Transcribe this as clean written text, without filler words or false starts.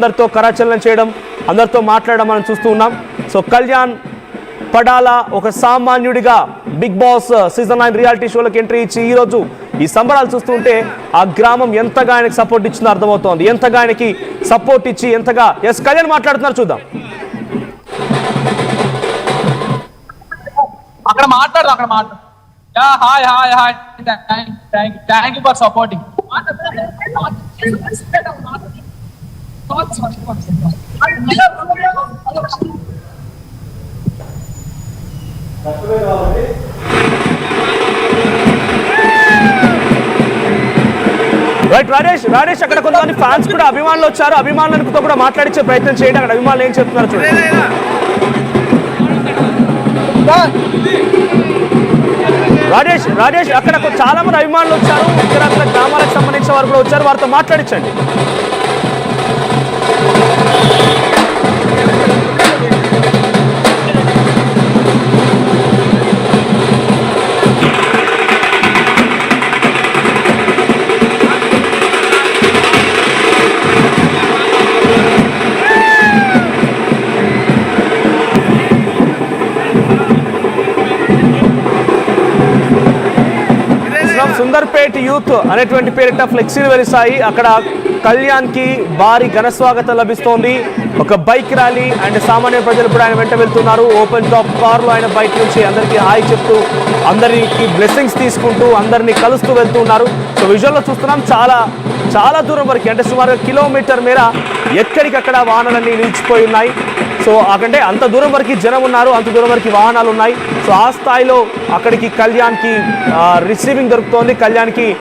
అందరితో కరాచలనం చేయడం, అందరితో మాట్లాడడం మనం చూస్తూ ఉన్నాం. సో కళ్యాణ్ పడాలా ఒక సామాన్యుడిగా బిగ్ బాస్ సీజన్ 9 రియాలిటీ షోలకు ఎంట్రీ ఇచ్చి ఈరోజు ఈ సంబరాలు చూస్తూ ఉంటే ఆ గ్రామం ఎంతగా ఆయనకి సపోర్ట్ ఇచ్చిందో అర్థమవుతోంది. ఎంతగా ఆయనకి సపోర్ట్ ఇచ్చి ఎంతగా కళ్యాణ్ మాట్లాడుతున్నారు చూద్దాం. అక్కడ మాట్లాడు hi hi hi thank you for supporting. Right Rajesh అక్కడ కొంతమంది ఫ్యాన్స్ కూడా అభిమానులు వచ్చారు. అభిమానులతో కూడా మాట్లాడించే ప్రయత్నం చేయండి. అక్కడ అభిమానులు ఏం చెప్తున్నారు చూడండి. రాజేష్ అక్కడ చాలా మంది అభిమానులు వచ్చారు. ఇతర గ్రామాలకు సంబంధించిన వారు కూడా వచ్చారు. వారితో మాట్లాడించండి. సుందర్పేట్ యూత్ అనేటువంటి పేరిట ఫ్లెక్సీలు వెలిసాయి. అక్కడ కళ్యాణ్ కి భారీ ఘన స్వాగతం లభిస్తోంది. ఒక బైక్ ర్యాలీ అండ్ సామాన్య ప్రజలు కూడా ఆయన వెంట వెళ్తున్నారు. ఓపెన్ టాప్ కార్లో ఆయన బైక్ నుంచి అందరికీ హాయ్ చెప్తూ, అందరికి బ్లెస్సింగ్స్ తీసుకుంటూ, అందరినీ కలుస్తూ వెళ్తున్నారు. సో విజువల్లో చూస్తున్నాం చాలా దూరం వరకు, అంటే సుమారు కిలోమీటర్ మేర ఎక్కడికక్కడ వాహనాలన్నీ నిలిచిపోయి ఉన్నాయి. సో అకంటే అంత దూరం వరకు జనం ఉన్నారు, అంత దూరం వరకు వాహనాలు ఉన్నాయి. సో ఆ స్థాయిలో అక్కడికి కళ్యాణ్కి రిసీవింగ్ దొరుకుతోంది. కళ్యాణ్కి